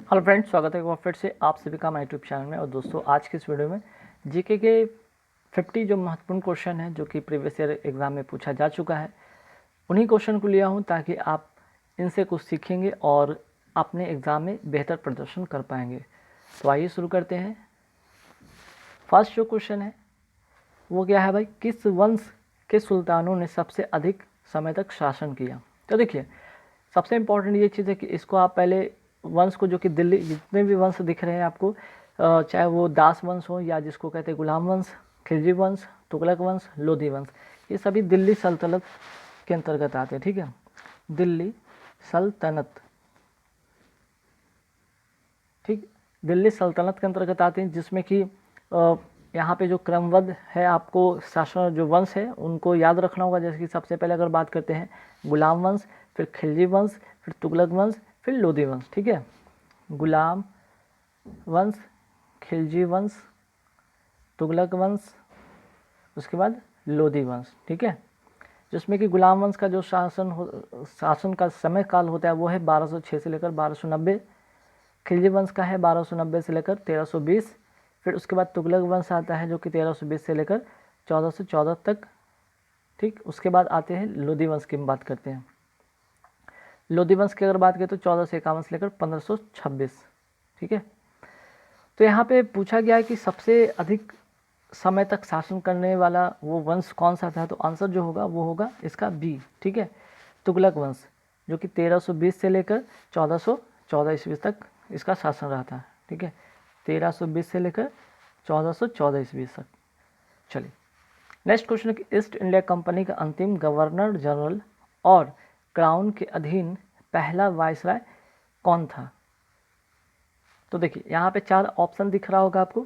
Hello friends, स्वागत है एक बार फिर से आप सभी का हमारे यूट्यूब चैनल में। और दोस्तों, आज के इस वीडियो में जीके के 50 जो महत्वपूर्ण क्वेश्चन हैं जो कि प्रीवियस ईयर एग्ज़ाम में पूछा जा चुका है, उन्हीं क्वेश्चन को लिया हूं ताकि आप इनसे कुछ सीखेंगे और अपने एग्ज़ाम में बेहतर प्रदर्शन कर पाएंगे। तो आइए शुरू करते हैं। फर्स्ट जो क्वेश्चन है वो क्या है भाई, किस वंश के सुल्तानों ने सबसे अधिक समय तक शासन किया? तो देखिए, सबसे इम्पोर्टेंट ये चीज़ है कि इसको आप पहले वंश को, जो कि दिल्ली जितने भी वंश दिख रहे हैं आपको, चाहे वो दास वंश हो या जिसको कहते हैं गुलाम वंश, खिलजी वंश, तुगलक वंश, लोधी वंश, ये सभी दिल्ली सल्तनत के अंतर्गत आते हैं। ठीक है, दिल्ली सल्तनत, ठीक, दिल्ली सल्तनत के अंतर्गत आते हैं, जिसमें कि यहाँ पे जो क्रमबद्ध है, आपको शासन जो वंश है उनको याद रखना होगा। जैसे कि सबसे पहले अगर बात करते हैं गुलाम वंश, फिर खिलजी वंश, फिर तुगलक वंश, फिर लोधी वंश। ठीक है, गुलाम वंश, खिलजी वंश, तुगलक वंश, उसके बाद लोधी वंश। ठीक है, जिसमें कि गुलाम वंश का जो शासन का समय काल होता है वो है 1206 से लेकर 1290। खिलजी वंश का है 1290 से लेकर 1320। फिर उसके बाद तुगलक वंश आता है जो कि 1320 से लेकर 1414 तक। ठीक, उसके बाद आते हैं लोधी वंश की बात करते हैं। लोधी वंश की अगर बात करें तो 1451 से लेकर 1526। ठीक है, तो यहाँ पे पूछा गया है कि सबसे अधिक समय तक शासन करने वाला वो वंश कौन सा था, तो आंसर जो होगा वो होगा इसका बी। ठीक है, तुगलक वंश, जो कि 1320 से लेकर 1414 ईस्वी तक इसका शासन रहा था। ठीक है, 1320 से लेकर 1414 ईस्वी तक। चलिए, नेक्स्ट क्वेश्चन है कि ईस्ट इंडिया कंपनी का अंतिम गवर्नर जनरल और क्राउन के अधीन पहला वायसराय कौन था? तो देखिए, यहाँ पे 4 ऑप्शन दिख रहा होगा आपको,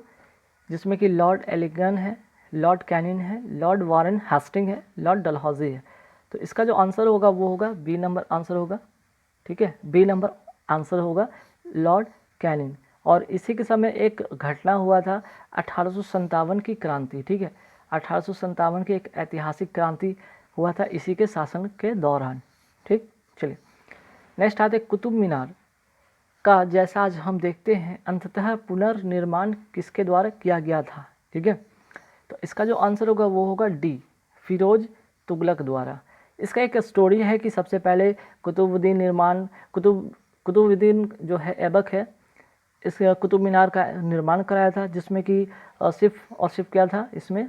जिसमें कि लॉर्ड एलिगन है, लॉर्ड कैनिंग है, लॉर्ड वारेन हेस्टिंग है, लॉर्ड डलहौजी है। तो इसका जो आंसर होगा वो होगा बी नंबर आंसर होगा। ठीक है, बी नंबर आंसर होगा लॉर्ड कैनिंग। और इसी के समय एक घटना हुआ था 1857 की क्रांति। ठीक है, 1857 की एक ऐतिहासिक क्रांति हुआ था इसी के शासन के दौरान। ठीक, चलिए नेक्स्ट आते कुतुब मीनार का, जैसा आज हम देखते हैं, अंततः पुनर्निर्माण किसके द्वारा किया गया था? ठीक है, तो इसका जो आंसर होगा वो होगा डी, फिरोज तुगलक द्वारा। इसका एक स्टोरी है कि सबसे पहले कुतुबुद्दीन जो है ऐबक है, इस कुतुब मीनार का निर्माण कराया था, जिसमें कि सिर्फ क्या था, इसमें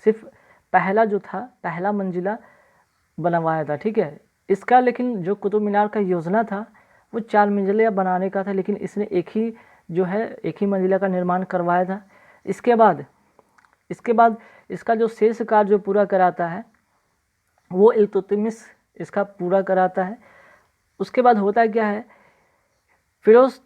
सिर्फ पहला जो था, पहला मंजिला बनवाया था। ठीक है, इसका लेकिन जो कुतुब मीनार का योजना था वो 4 मंजिला बनाने का था, लेकिन इसने एक ही मंजिला का निर्माण करवाया था। इसके बाद इसका जो शेष कार्य जो पूरा कराता है वो इल्तुतमिश इसका पूरा कराता है। उसके बाद होता है क्या है, फिरोज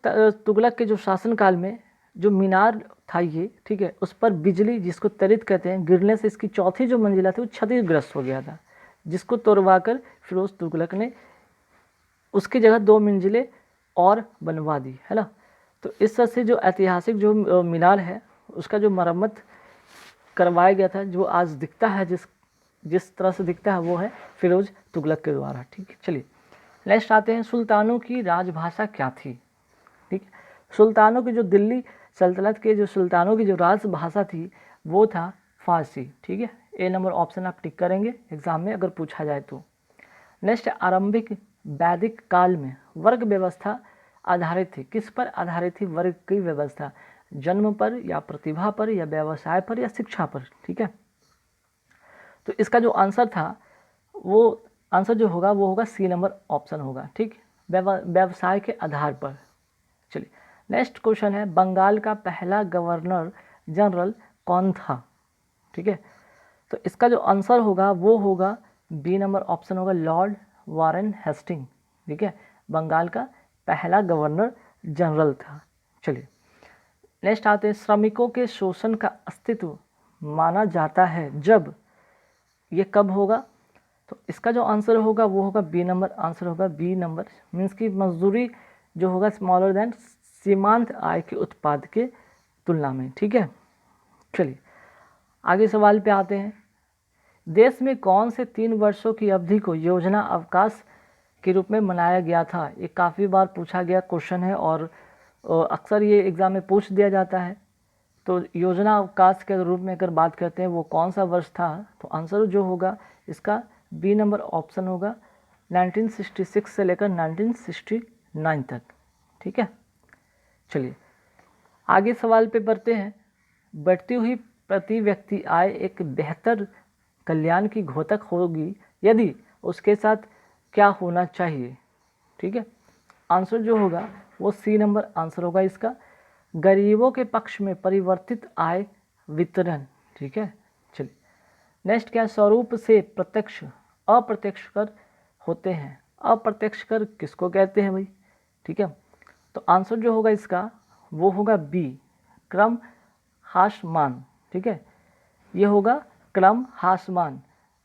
तुगलक के जो शासनकाल में जो मीनार था ये, ठीक है, उस पर बिजली, जिसको तरित कहते हैं, गिरने से इसकी चौथी जो मंजिला थी वो क्षतिग्रस्त हो गया था, जिसको तोड़वाकर फिरोज तुगलक ने उसकी जगह 2 मंजिलें और बनवा दी, है ना। तो इस तरह से जो ऐतिहासिक जो मीनार है उसका जो मरम्मत करवाया गया था, जो आज दिखता है, जिस तरह से दिखता है, वो है फिरोज तुगलक के द्वारा। ठीक है, चलिए नेक्स्ट आते हैं, सुल्तानों की राजभाषा क्या थी? ठीक, सुल्तानों की जो दिल्ली सल्तनत के जो सुल्तानों की जो राजभाषा थी वो था फारसी। ठीक है, ए नंबर ऑप्शन आप टिक करेंगे एग्जाम में अगर पूछा जाए तो। नेक्स्ट, आरंभिक वैदिक काल में वर्ग व्यवस्था आधारित थी, किस पर आधारित थी वर्ग की व्यवस्था? जन्म पर या प्रतिभा पर या व्यवसाय पर या शिक्षा पर? ठीक है, तो इसका जो आंसर था वो आंसर जो होगा वो होगा सी नंबर ऑप्शन होगा। ठीक, व्यवसाय के आधार पर। चलिए नेक्स्ट क्वेश्चन है, बंगाल का पहला गवर्नर जनरल कौन था? ठीक है, तो इसका जो आंसर होगा वो होगा बी नंबर ऑप्शन होगा लॉर्ड वारेन हेस्टिंग। ठीक है, बंगाल का पहला गवर्नर जनरल था। चलिए नेक्स्ट आते हैं, श्रमिकों के शोषण का अस्तित्व माना जाता है जब, ये कब होगा? तो इसका जो आंसर होगा वो होगा बी नंबर आंसर होगा बी नंबर, मीन्स की मजदूरी जो होगा स्मॉलर देन सीमांत आय के उत्पाद के तुलना में। ठीक है, चलिए आगे सवाल पे आते हैं, देश में कौन से 3 वर्षों की अवधि को योजना अवकाश के रूप में मनाया गया था? ये काफ़ी बार पूछा गया क्वेश्चन है और अक्सर ये एग्ज़ाम में पूछ दिया जाता है। तो योजना अवकाश के रूप में अगर बात करते हैं वो कौन सा वर्ष था, तो आंसर जो होगा इसका बी नंबर ऑप्शन होगा 1966 से लेकर 1969 तक। ठीक है, चलिए आगे सवाल पे बढ़ते हैं। बढ़ती हुई प्रति व्यक्ति आय एक बेहतर कल्याण की घोतक होगी यदि उसके साथ क्या होना चाहिए। ठीक है, आंसर जो होगा वो सी नंबर आंसर होगा इसका, गरीबों के पक्ष में परिवर्तित आय वितरण। ठीक है, चलिए नेक्स्ट क्या, स्वरूप से प्रत्यक्ष अप्रत्यक्ष कर होते हैं। अप्रत्यक्ष कर किसको कहते हैं भाई। ठीक है, तो आंसर जो होगा इसका वो होगा बी, क्रम हासमान। ठीक है, ये होगा क्रम हासमान।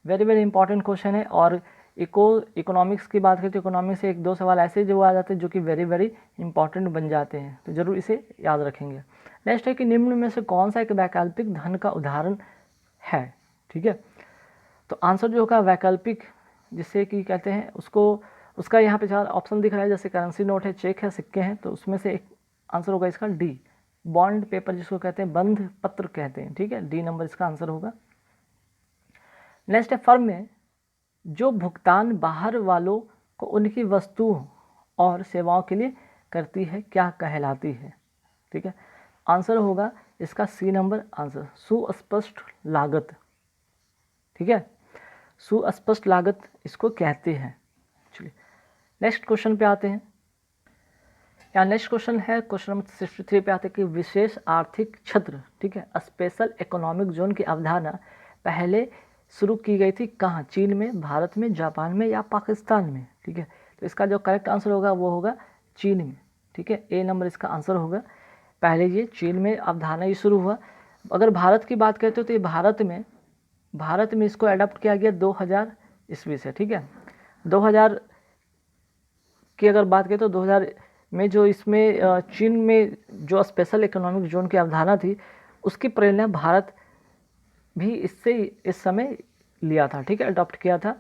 वेरी वेरी इंपॉर्टेंट क्वेश्चन है। और इकोनॉमिक्स की बात करें तो इकोनॉमिक्स से एक दो सवाल ऐसे जो आ जाते हैं जो कि वेरी वेरी इंपॉर्टेंट बन जाते हैं, तो जरूर इसे याद रखेंगे। नेक्स्ट है कि निम्न में से कौन सा एक वैकल्पिक धन का उदाहरण है। ठीक है, तो आंसर जो होगा वैकल्पिक जिसे कि कहते हैं उसको, उसका यहाँ पे 4 ऑप्शन दिख रहा है, जैसे करेंसी नोट है, चेक है, सिक्के हैं, तो उसमें से एक आंसर होगा इसका डी, बॉन्ड पेपर जिसको कहते हैं, बंध पत्र कहते हैं। ठीक है, डी नंबर इसका आंसर होगा। नेक्स्ट है फर्म में जो भुगतान बाहर वालों को उनकी वस्तुओं और सेवाओं के लिए करती है क्या कहलाती है। ठीक है, आंसर होगा इसका सी नंबर आंसर, सुस्पष्ट लागत। ठीक है, सुस्पष्ट लागत इसको कहते हैं। चलिए नेक्स्ट क्वेश्चन पे आते हैं। यहाँ नेक्स्ट क्वेश्चन है क्वेश्चन नंबर 63 पे आते हैं कि विशेष आर्थिक क्षेत्र, ठीक है, स्पेशल इकोनॉमिक जोन की अवधारणा पहले शुरू की गई थी कहाँ, चीन में, भारत में, जापान में या पाकिस्तान में। ठीक है, तो इसका जो करेक्ट आंसर होगा वो होगा चीन में। ठीक है, ए नंबर इसका आंसर होगा। पहले ये चीन में अवधारणा ये शुरू हुआ। अगर भारत की बात करते हो तो ये भारत में इसको अडॉप्ट किया गया 2000 ईस्वी से। ठीक है, 2000 की अगर बात करें तो 2000 में जो इसमें चीन में जो स्पेशल इकोनॉमिक जोन की अवधारणा थी उसकी प्रेरणा भारत भी इससे इस समय लिया था। ठीक है, अडॉप्ट किया था।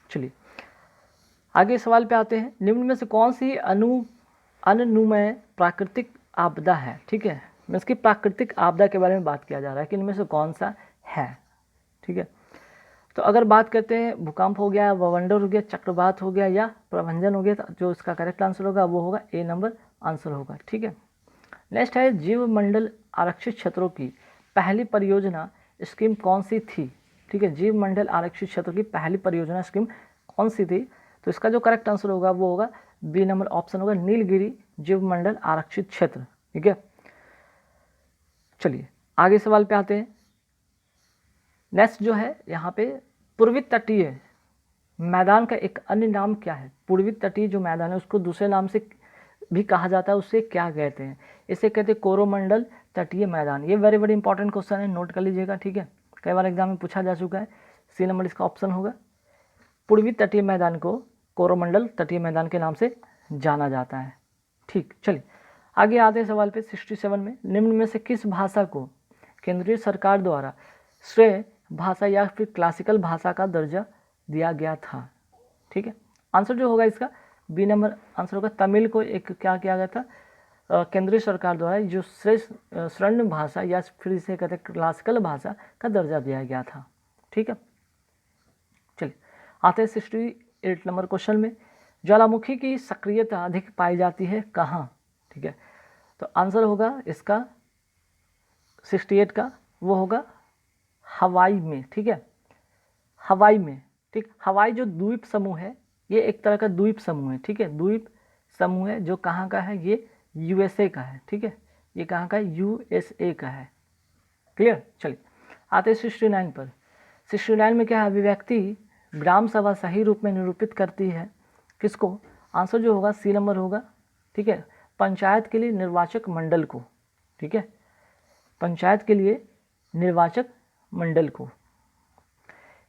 चलिए आगे सवाल पे आते हैं। निम्न में से कौन सी अनुमेय प्राकृतिक आपदा है। ठीक है, इसकी प्राकृतिक आपदा के बारे में बात किया जा रहा है कि इनमें से कौन सा है। ठीक है, तो अगर बात करते हैं भूकंप हो गया, वावंडर हो गया, चक्रवात हो गया या प्रभंजन हो गया, तो जो इसका करेक्ट आंसर होगा वो होगा ए नंबर आंसर होगा। ठीक है, नेक्स्ट है जीव मंडल आरक्षित क्षेत्रों की पहली परियोजना स्कीम कौन सी थी। ठीक है, जीव मंडल आरक्षित क्षेत्र की पहली परियोजना स्कीम कौन सी थी, तो इसका जो करेक्ट आंसर होगा वो होगा बी नंबर ऑप्शन होगा, नीलगिरी जीव मंडल आरक्षित क्षेत्र। ठीक है, चलिए आगे सवाल पे आते हैं। नेक्स्ट जो है यहाँ पे पूर्वी तटीय मैदान का एक अन्य नाम क्या है। पूर्वी तटीय जो मैदान है उसको दूसरे नाम से भी कहा जाता है, उससे क्या कहते हैं। इसे कहते हैं कोरोमंडल तटीय मैदान। ये वेरी वेरी इंपॉर्टेंट क्वेश्चन है, नोट कर लीजिएगा। ठीक है, कई बार एग्जाम में पूछा जा चुका है। सी नंबर इसका ऑप्शन होगा। पूर्वी तटीय मैदान को कोरोमंडल तटीय मैदान के नाम से जाना जाता है। ठीक, चलिए आगे आते हैं सवाल पे 67 में। निम्न में से किस भाषा को केंद्रीय सरकार द्वारा श्रेय भाषा या फिर क्लासिकल भाषा का दर्जा दिया गया था। ठीक है, आंसर जो होगा इसका बी नंबर आंसर होगा, तमिल को एक क्या किया गया था, केंद्रीय सरकार द्वारा जो श्रेष्ठ स्वर्ण भाषा या फिर इसे कहते हैं क्लासिकल भाषा का दर्जा दिया गया था। ठीक है, चलिए आते हैं 68 नंबर क्वेश्चन में। ज्वालामुखी की सक्रियता अधिक पाई जाती है कहाँ। ठीक है, तो आंसर होगा इसका 68 का वो होगा हवाई में। ठीक है, हवाई में। ठीक, हवाई जो द्वीप समूह है ये एक तरह का द्वीप समूह है। ठीक है, द्वीप समूह है जो कहाँ का है, ये यूएसए का है। ठीक है, ये कहाँ का है, यूएसए का है। क्लियर, चलिए आते हैं 69 पर। 69 में क्या है, अभिव्यक्ति ग्राम सभा सही रूप में निरूपित करती है किसको। आंसर जो होगा सी नंबर होगा। ठीक है, पंचायत के लिए निर्वाचक मंडल को। ठीक है, पंचायत के लिए निर्वाचक मंडल को।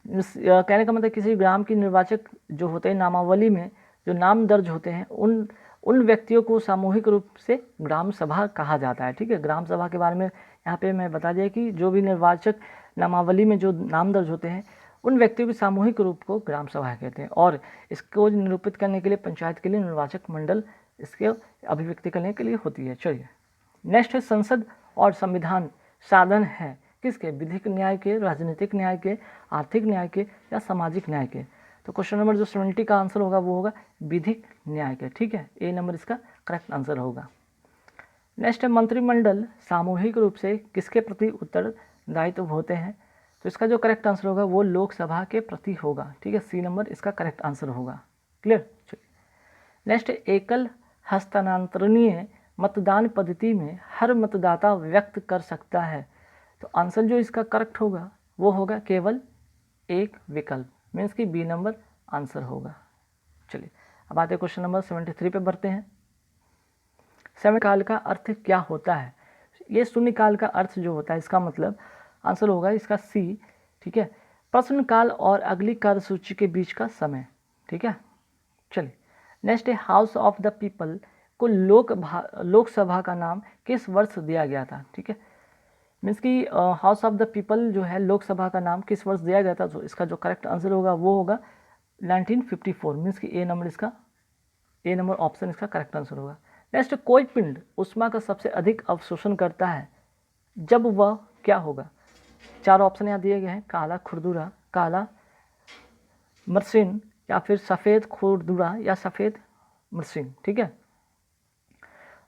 कहने का मतलब किसी ग्राम की निर्वाचक जो होते हैं, नामावली में जो नाम दर्ज होते हैं उन व्यक्तियों को सामूहिक रूप से ग्राम सभा कहा जाता है। ठीक है, ग्राम सभा के बारे में यहाँ पे मैं बता दिया कि जो भी निर्वाचक नामावली में जो नाम दर्ज होते हैं उन व्यक्तियों के सामूहिक रूप को ग्राम सभा कहते हैं। और इसको निरूपित करने के लिए पंचायत के लिए निर्वाचक मंडल इसके अभिव्यक्ति करने के लिए होती है। चलिए नेक्स्ट है, संसद और संविधान साधन है किसके? विधिक न्याय के, राजनीतिक न्याय के, आर्थिक न्याय के या सामाजिक न्याय के? तो क्वेश्चन नंबर जो 70 का आंसर होगा वो होगा विधिक न्याय के। ठीक है, ए नंबर इसका करेक्ट आंसर होगा। नेक्स्ट है, मंत्रिमंडल सामूहिक रूप से किसके प्रति उत्तरदायित्व होते हैं? तो इसका जो करेक्ट आंसर होगा वो लोकसभा के प्रति होगा। ठीक है, सी नंबर इसका करेक्ट आंसर होगा। क्लियर? चलिए नेक्स्ट है, एकल हस्तांतरणीय मतदान पद्धति में हर मतदाता व्यक्त कर सकता है। तो आंसर जो इसका करेक्ट होगा वो होगा केवल एक विकल्प, मीन्स कि बी नंबर आंसर होगा। चलिए अब आते हैं क्वेश्चन नंबर 73 पे बढ़ते हैं। शून्यकाल का अर्थ क्या होता है? ये शून्यकाल का अर्थ जो होता है इसका मतलब आंसर होगा इसका सी। ठीक है, प्रश्नकाल और अगली कार्यसूची के बीच का समय। ठीक है, चलिए नेक्स्ट है, हाउस ऑफ द पीपल को लोकसभा का नाम किस वर्ष दिया गया था? ठीक है, मीन्स कि हाउस ऑफ द पीपल जो है लोकसभा का नाम किस वर्ष दिया गया था? तो इसका जो करेक्ट आंसर होगा वो होगा 1954, मीन्स कि ए नंबर ऑप्शन इसका करेक्ट आंसर होगा। नेक्स्ट, कोई पिंड ऊष्मा का सबसे अधिक अवशोषण करता है जब वह क्या होगा? 4 ऑप्शन यहाँ दिए गए हैं, काला खुरदुरा, काला मरसिन या फिर सफ़ेद खुरदुरा या सफ़ेद मरसिन। ठीक है,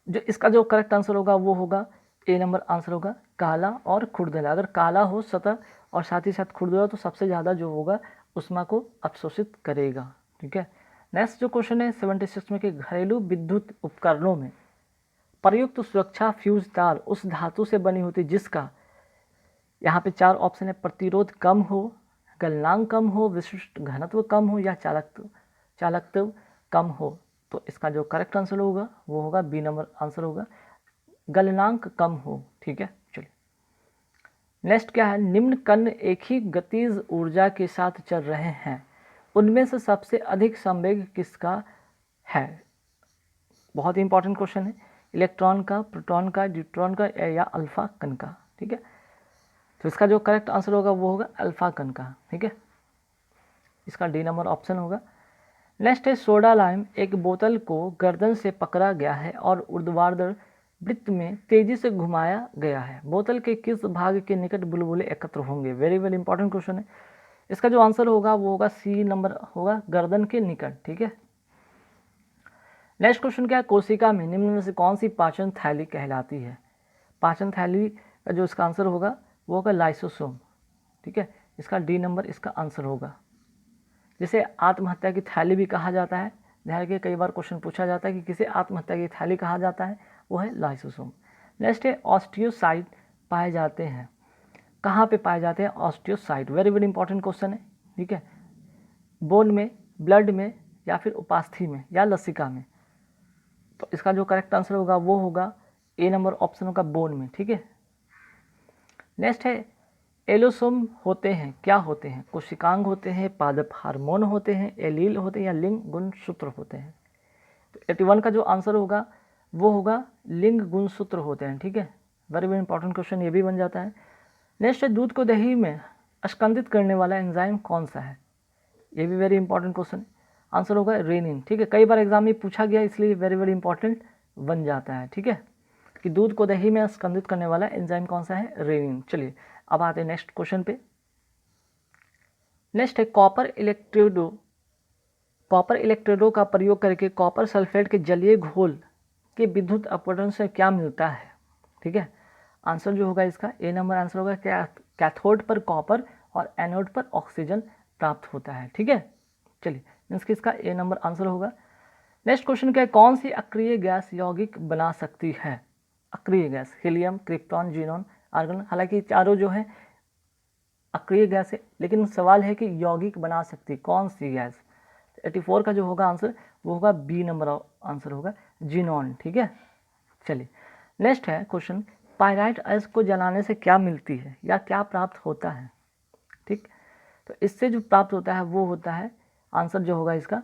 जो इसका जो करेक्ट आंसर होगा वो होगा ए नंबर आंसर होगा काला और खुरदुरा। अगर काला हो सतह और साथ ही साथ खुरदुरा तो सबसे ज़्यादा जो होगा ऊष्मा को अवशोषित करेगा। ठीक है, नेक्स्ट जो क्वेश्चन है 76 में कि घरेलू विद्युत उपकरणों में प्रयुक्त सुरक्षा फ्यूज तार उस धातु से बनी होती जिसका, यहाँ पे 4 ऑप्शन है, प्रतिरोध कम हो, गलनांक कम हो, विशिष्ट घनत्व कम हो या चालकत्व कम हो। तो इसका जो करेक्ट आंसर होगा वो होगा बी नंबर आंसर होगा गलनांक कम हो। ठीक है, चलिए नेक्स्ट क्या है, निम्न कण एक ही गतिज ऊर्जा के साथ चल रहे हैं, उनमें से सबसे अधिक संवेग किसका है? बहुत ही इंपॉर्टेंट क्वेश्चन है, इलेक्ट्रॉन का, प्रोटॉन का, न्यूट्रॉन का या अल्फा कण का। ठीक है, तो इसका जो करेक्ट आंसर होगा वो होगा अल्फा कण का। ठीक है, इसका डी नंबर ऑप्शन होगा। नेक्स्ट है, सोडा लाइम एक बोतल को गर्दन से पकड़ा गया है और ऊर्ध्वाधर वृत्त में तेजी से घुमाया गया है, बोतल के किस भाग के निकट बुलबुले एकत्र होंगे? वेरी वेरी इंपॉर्टेंट क्वेश्चन है। इसका जो आंसर होगा वो होगा सी नंबर होगा गर्दन के निकट। ठीक है, नेक्स्ट क्वेश्चन क्या है, कोशिका में निम्न में से कौन सी पाचन थैली कहलाती है? पाचन थैली का जो इसका आंसर होगा वो होगा लाइसोसोम। ठीक है, इसका डी नंबर इसका आंसर होगा। जिसे आत्महत्या की थैली भी कहा जाता है, ध्यान रखिए कई बार क्वेश्चन पूछा जाता है कि किसे आत्महत्या की थैली कहा जाता है, वो है लाइसोसोम। नेक्स्ट है, ऑस्टियोसाइट पाए जाते हैं, कहाँ पे पाए जाते हैं osteocyte? Very very important question है। ठीक है, बोन में, ब्लड में या फिर उपास्थि में या लसिका में? तो इसका जो करेक्ट आंसर होगा वो होगा ए नंबर ऑप्शन होगा बोन में। ठीक है, नेक्स्ट है, एलोसोम होते हैं क्या होते हैं? कोशिकांग होते हैं, पादप हार्मोन होते हैं, एलील होते हैं या लिंग गुणसूत्र होते हैं? तो 81 का जो आंसर होगा वो होगा लिंग गुणसूत्र होते हैं। ठीक है, वेरी वेरी इंपॉर्टेंट क्वेश्चन ये भी बन जाता है। नेक्स्ट है, दूध को दही में स्कंदित करने वाला एंजाइम कौन सा है? ये भी वेरी इंपॉर्टेंट क्वेश्चन है, आंसर होगा रेनिन। ठीक है, कई बार एग्जाम में पूछा गया इसलिए वेरी वेरी इंपॉर्टेंट बन जाता है। ठीक है, कि दूध को दही में स्कंदित करने वाला एंजाइम कौन सा है? रेनिन। चलिए अब आते हैं नेक्स्ट क्वेश्चन पे। नेक्स्ट है, कॉपर इलेक्ट्रोडों का प्रयोग करके कॉपर सल्फेट के जलीय घोल के विद्युत अपवर्तन से क्या मिलता है? ठीक है, आंसर जो होगा इसका ए नंबर आंसर होगा कैथोड पर कॉपर और एनोड पर ऑक्सीजन प्राप्त होता है। ठीक है, चलिए मीन्स कि इसका ए नंबर आंसर होगा। नेक्स्ट क्वेश्चन क्या है, कौन सी अक्रिय गैस यौगिक बना सकती है? अक्रिय गैस, हीलियम, क्रिप्टॉन, जीनोन, आर्गन। हालांकि चारों जो है अक्रिय गैस है, लेकिन सवाल है कि यौगिक बना सकती कौन सी गैस? 84 का जो होगा आंसर वो होगा बी नंबर आंसर होगा जीनॉन। ठीक है, चलिए नेक्स्ट है क्वेश्चन, पायराइट अयस्क को जलाने से क्या मिलती है या क्या प्राप्त होता है? ठीक, तो इससे जो प्राप्त होता है वो होता है, आंसर जो होगा इसका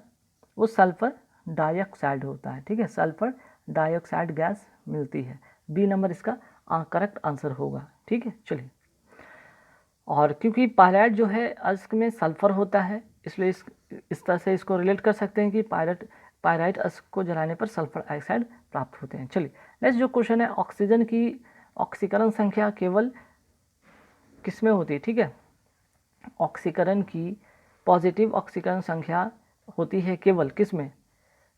वो सल्फर डाइऑक्साइड होता है। ठीक है, सल्फर डाइऑक्साइड गैस मिलती है, बी नंबर इसका करेक्ट आंसर होगा। ठीक है, चलिए, और क्योंकि पायराइट जो है अयस्क में सल्फर होता है इसलिए इस तरह से इसको रिलेट कर सकते हैं कि पायराइट अश्क को जलाने पर सल्फर डाइऑक्साइड प्राप्त होते हैं। चलिए नेक्स्ट जो क्वेश्चन है, ऑक्सीजन की ऑक्सीकरण संख्या केवल किसमें होती है? ठीक है, ऑक्सीकरण की पॉजिटिव ऑक्सीकरण संख्या होती है केवल किसमें?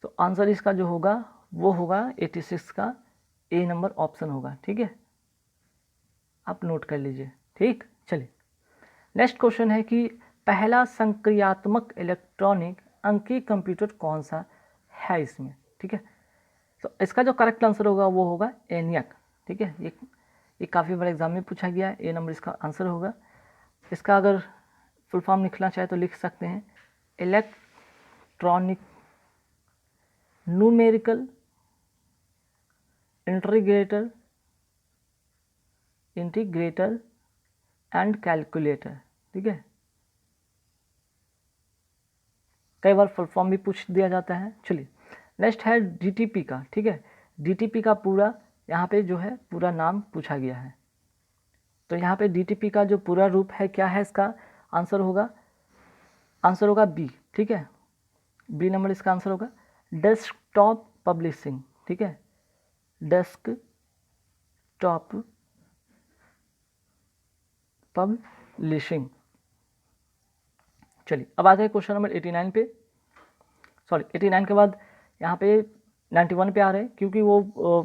तो आंसर इसका जो होगा वो होगा 86 का ए नंबर ऑप्शन होगा। ठीक है, आप नोट कर लीजिए। ठीक, चलिए नेक्स्ट क्वेश्चन है कि पहला संक्रियात्मक इलेक्ट्रॉनिक अंकीय कंप्यूटर कौन सा है इसमें? ठीक है, तो इसका जो करेक्ट आंसर होगा वो होगा एनियक। ठीक है, ये काफ़ी बार एग्जाम में पूछा गया है, ए नंबर इसका आंसर होगा। इसका अगर फुल फॉर्म लिखना चाहे तो लिख सकते हैं electronic numerical integrator and calculator. ठीक है, कई बार फुल फॉर्म भी पूछ दिया जाता है। चलिए नेक्स्ट है डीटीपी का। ठीक है, डीटीपी का पूरा यहाँ पे जो है पूरा नाम पूछा गया है। तो यहाँ पे डीटीपी का जो पूरा रूप है क्या है, इसका आंसर होगा बी। ठीक है, बी नंबर इसका आंसर होगा डेस्कटॉप पब्लिशिंग। ठीक है, डेस्कटॉप पब्लिशिंग। चलिए अब आते हैं क्वेश्चन नंबर 89 पे। सॉरी 89 के बाद यहाँ पे 91 पे आ रहे हैं, क्योंकि वो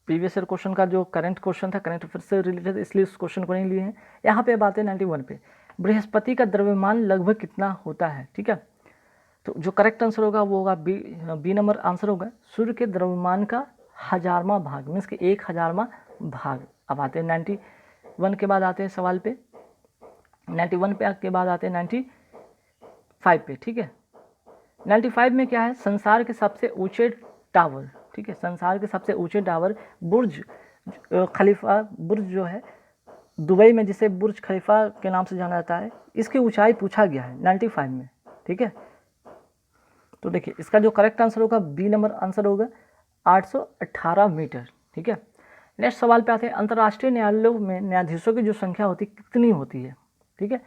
प्रीवियस ईयर क्वेश्चन का जो करंट क्वेश्चन था, करंट अफेयर से रिलेटेड, इसलिए उस क्वेश्चन को नहीं लिए हैं। यहाँ पे बात है 91 पे। बृहस्पति का द्रव्यमान लगभग कितना होता है? ठीक है, तो जो करेक्ट आंसर होगा वो होगा बी नंबर आंसर होगा सूर्य के द्रव्यमान का 1000वां भाग, मीन्स कि 1000वां भाग। अब आते हैं 91 के बाद आते हैं सवाल पे, 91 पे के बाद आते हैं 95 पे। ठीक है, 95 में क्या है, संसार के सबसे ऊंचे टावर। ठीक है, संसार के सबसे ऊंचे टावर बुर्ज खलीफा, बुर्ज जो है दुबई में जिसे बुर्ज खलीफा के नाम से जाना जाता है, इसकी ऊंचाई पूछा गया है 95 में। ठीक है, तो देखिए इसका जो करेक्ट आंसर होगा बी नंबर आंसर होगा 818 मीटर। ठीक है, नेक्स्ट सवाल पे आते हैं, अंतर्राष्ट्रीय न्यायालयों में न्यायाधीशों की जो संख्या होती है कितनी होती है? ठीक है,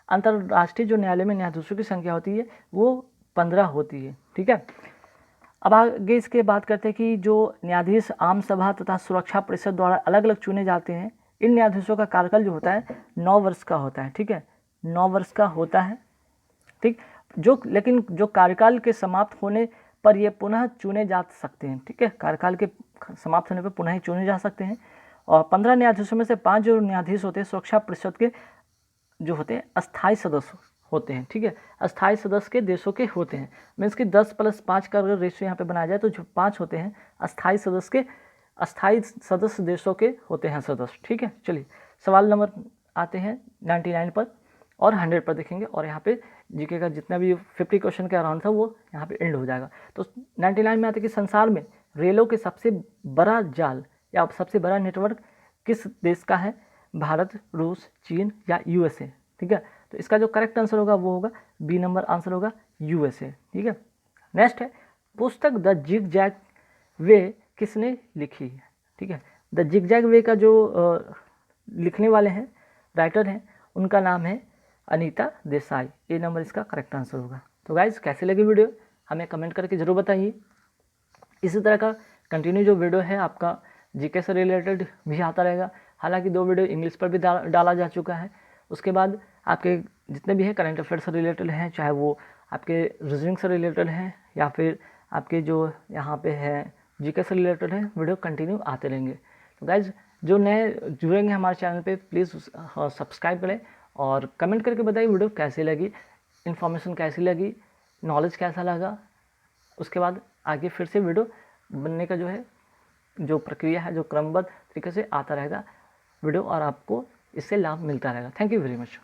अंतर्राष्ट्रीय जो न्यायालय में न्यायाधीशों की संख्या होती है वो 15 होती है। ठीक है, अब आगे इसके बात करते हैं कि जो न्यायाधीश आम सभा तथा सुरक्षा परिषद द्वारा अलग अलग चुने जाते हैं, इन न्यायाधीशों का कार्यकाल जो होता है 9 वर्ष का होता है। ठीक है, 9 वर्ष का होता है। ठीक, लेकिन जो कार्यकाल के समाप्त होने पर ये पुनः चुने जा सकते हैं। ठीक है, कार्यकाल के समाप्त होने पर पुनः ही चुने जा सकते हैं। और 15 न्यायाधीशों में से 5 जो न्यायाधीश होते हैं सुरक्षा परिषद के जो होते हैं अस्थायी सदस्य होते हैं। ठीक है, अस्थायी सदस्य के देशों के होते हैं, मीन्स कि 10+5 का अगर रेशियो यहाँ पे बनाया जाए तो जो 5 होते हैं अस्थायी सदस्य देशों के होते हैं सदस्य। ठीक है, चलिए सवाल नंबर आते हैं 99 पर और 100 पर देखेंगे, और यहाँ पे जीके का जितना भी 50 क्वेश्चन के अराउंड था वो यहाँ पे एंड हो जाएगा। तो 99 में आते हैं कि संसार में रेलों के सबसे बड़ा जाल या सबसे बड़ा नेटवर्क किस देश का है? भारत, रूस, चीन या यूएसए। ठीक है, तो इसका जो करेक्ट आंसर होगा वो होगा बी नंबर आंसर होगा यूएसए। ठीक है, नेक्स्ट है पुस्तक द जिग जैग वे किसने लिखी है? ठीक है, द जिग जैग वे का जो लिखने वाले हैं, राइटर हैं, उनका नाम है अनीता देसाई। ए नंबर इसका करेक्ट आंसर होगा। तो गाइज कैसी लगी वीडियो हमें कमेंट करके ज़रूर बताइए। इसी तरह का कंटिन्यू जो वीडियो है आपका जीके से रिलेटेड भी आता रहेगा। हालांकि 2 वीडियो इंग्लिश पर भी डाला जा चुका है। उसके बाद आपके जितने भी हैं करंट अफेयर से रिलेटेड हैं, चाहे वो आपके रीजनिंग से रिलेटेड हैं या फिर आपके जो यहाँ पे है जीके से रिलेटेड है, वीडियो कंटिन्यू आते रहेंगे। तो गाइज जो नए जुड़ेंगे हमारे चैनल पे प्लीज़ सब्सक्राइब करें और कमेंट करके बताइए वीडियो कैसी लगी, इन्फॉर्मेशन कैसी लगी, नॉलेज कैसा लगा। उसके बाद आगे फिर से वीडियो बनने का जो है जो प्रक्रिया है, जो क्रमबद्ध तरीके से आता रहेगा वीडियो और आपको इससे लाभ मिलता रहेगा। Thank you very much.